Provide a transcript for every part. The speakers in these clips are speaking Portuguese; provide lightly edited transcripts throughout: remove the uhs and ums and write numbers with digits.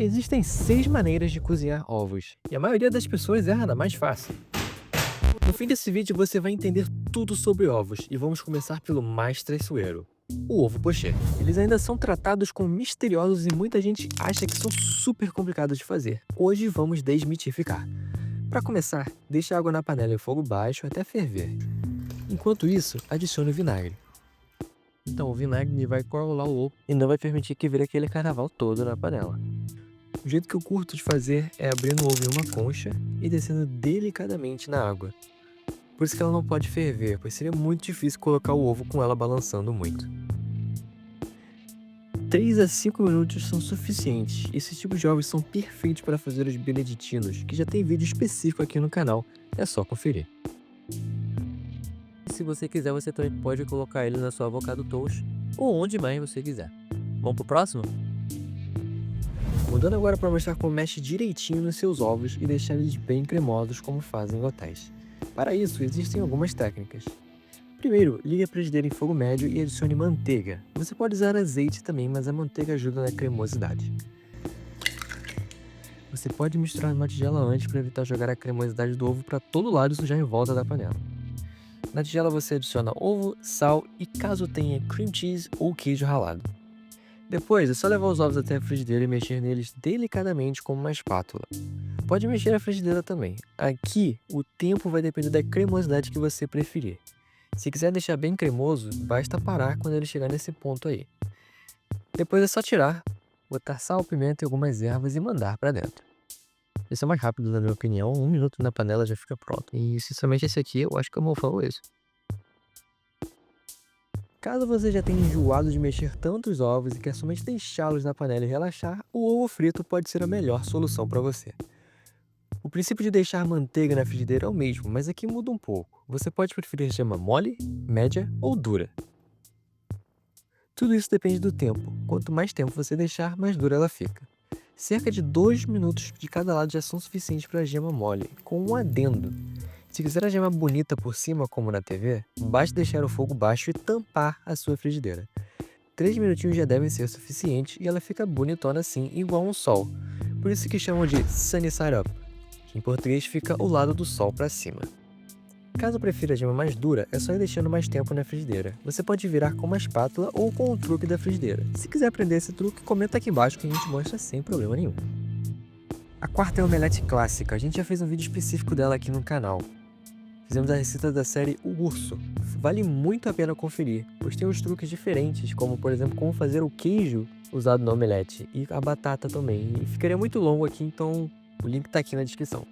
Existem 6 maneiras de cozinhar ovos, e a maioria das pessoas erra na mais fácil. No fim desse vídeo você vai entender tudo sobre ovos, e vamos começar pelo mais traiçoeiro, o ovo pochê. Eles ainda são tratados como misteriosos e muita gente acha que são super complicados de fazer. Hoje vamos desmitificar. Para começar, deixe a água na panela em fogo baixo até ferver. Enquanto isso, adicione o vinagre. Então o vinagre vai coagular o ovo e não vai permitir que vire aquele carnaval todo na panela. O jeito que eu curto de fazer é abrindo o ovo em uma concha e descendo delicadamente na água. Por isso que ela não pode ferver, pois seria muito difícil colocar o ovo com ela balançando muito. 3 a 5 minutos são suficientes. Esses tipos de ovos são perfeitos para fazer os beneditinos, que já tem vídeo específico aqui no canal, é só conferir. Se você quiser, você também pode colocar ele na sua avocado toast ou onde mais você quiser. Vamos pro próximo? Mudando agora para mostrar como mexe direitinho nos seus ovos e deixar eles bem cremosos como fazem em hotéis. Para isso, existem algumas técnicas. Primeiro, ligue a frigideira em fogo médio e adicione manteiga. Você pode usar azeite também, mas a manteiga ajuda na cremosidade. Você pode misturar numa tigela antes para evitar jogar a cremosidade do ovo para todo lado e sujar em volta da panela. Na tigela você adiciona ovo, sal e caso tenha cream cheese ou queijo ralado. Depois é só levar os ovos até a frigideira e mexer neles delicadamente com uma espátula. Pode mexer a frigideira também. Aqui o tempo vai depender da cremosidade que você preferir. Se quiser deixar bem cremoso, basta parar quando ele chegar nesse ponto aí. Depois é só tirar, botar sal, pimenta e algumas ervas e mandar para dentro. Esse é mais rápido, na minha opinião. 1 minuto na panela já fica pronto. E sinceramente esse aqui eu acho que é o meu favorito. Caso você já tenha enjoado de mexer tantos ovos e quer somente deixá-los na panela e relaxar, o ovo frito pode ser a melhor solução para você. O princípio de deixar manteiga na frigideira é o mesmo, mas aqui muda um pouco. Você pode preferir gema mole, média ou dura. Tudo isso depende do tempo. Quanto mais tempo você deixar, mais dura ela fica. Cerca de 2 minutos de cada lado já são suficientes para a gema mole, com um adendo. Se quiser a gema bonita por cima, como na TV, basta deixar o fogo baixo e tampar a sua frigideira. 3 minutinhos já devem ser suficientes e ela fica bonitona assim, igual um sol. Por isso que chamam de sunny side up, que em português fica o lado do sol para cima. Caso prefira a gema mais dura, é só ir deixando mais tempo na frigideira. Você pode virar com uma espátula ou com o truque da frigideira. Se quiser aprender esse truque, comenta aqui embaixo que a gente mostra sem problema nenhum. A quarta é a omelete clássica. A gente já fez um vídeo específico dela aqui no canal. Fizemos a receita da série O Urso. Vale muito a pena conferir, pois tem uns truques diferentes, como por exemplo como fazer o queijo usado no omelete e a batata também. E ficaria muito longo aqui, então o link está aqui na descrição.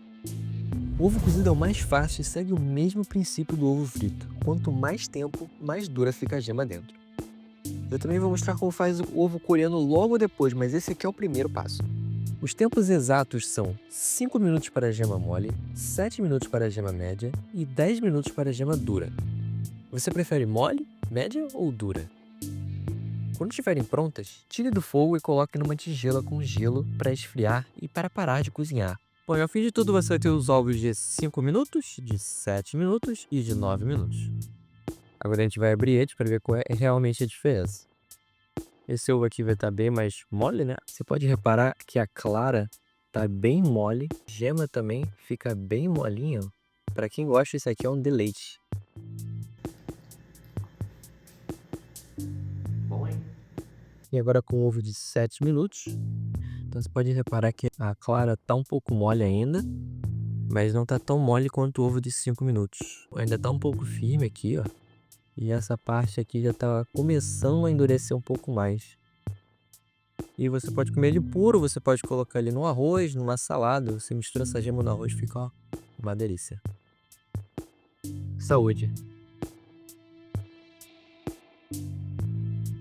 O ovo cozido é o mais fácil e segue o mesmo princípio do ovo frito. Quanto mais tempo, mais dura fica a gema dentro. Eu também vou mostrar como faz o ovo coreano logo depois, mas esse aqui é o primeiro passo. Os tempos exatos são 5 minutos para a gema mole, 7 minutos para a gema média e 10 minutos para a gema dura. Você prefere mole, média ou dura? Quando estiverem prontas, tire do fogo e coloque numa tigela com gelo para esfriar e para parar de cozinhar. Bom, ao fim de tudo você vai ter os ovos de 5 minutos, de 7 minutos e de 9 minutos. Agora a gente vai abrir eles para ver qual é realmente a diferença. Esse ovo aqui vai estar bem mais mole, né? Você pode reparar que a clara tá bem mole, gema também fica bem molinha. Para quem gosta, esse aqui é um deleite. Bom, hein? E agora com o ovo de 7 minutos. Então você pode reparar que a clara tá um pouco mole ainda, mas não tá tão mole quanto o ovo de 5 minutos. Ainda tá um pouco firme aqui, ó. E essa parte aqui já tá começando a endurecer um pouco mais. E você pode comer ele puro, você pode colocar ele no arroz, numa salada. Você mistura essa gema no arroz, fica ó, uma delícia. Saúde!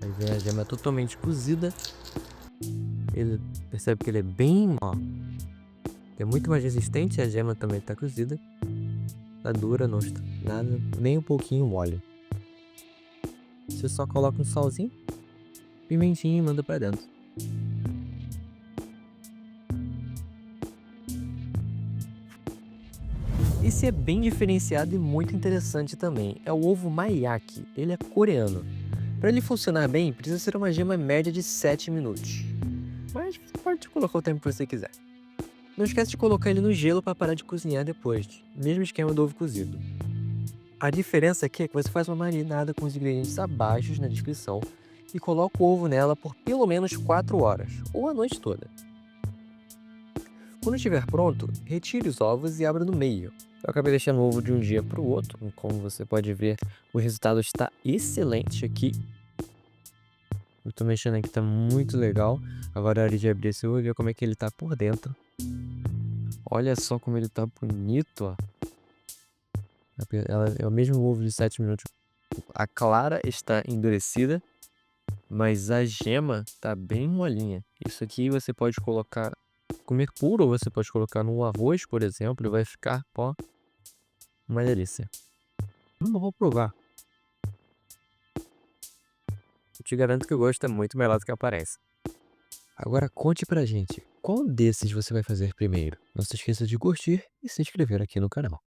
Aí vem a gema totalmente cozida. Ele percebe que ele é bem, ó, é muito mais resistente, a gema também tá cozida. Tá dura, não está nada, nem um pouquinho mole. Você só coloca um salzinho, pimentinha e manda pra dentro. Esse é bem diferenciado e muito interessante também. É o ovo mayaki, ele é coreano. Para ele funcionar bem, precisa ser uma gema média de 7 minutos. Mas pode colocar o tempo que você quiser. Não esquece de colocar ele no gelo para parar de cozinhar depois. Mesmo esquema do ovo cozido. A diferença aqui é que você faz uma marinada com os ingredientes abaixo na descrição e coloca o ovo nela por pelo menos 4 horas, ou a noite toda. Quando estiver pronto, retire os ovos e abra no meio. Eu acabei deixando o ovo de um dia para o outro, como você pode ver, o resultado está excelente aqui. Eu tô mexendo aqui, tá muito legal. Agora é hora de abrir esse ovo e ver como é que ele tá por dentro. Olha só como ele tá bonito, ó. É o mesmo ovo de 7 minutos. A clara está endurecida, mas a gema tá bem molinha. Isso aqui você pode comer puro, ou você pode colocar no arroz, por exemplo, e vai ficar, ó, uma delícia. Eu vou provar. Eu te garanto que o gosto é muito melhor do que aparece. Agora conte pra gente, qual desses você vai fazer primeiro? Não se esqueça de curtir e se inscrever aqui no canal.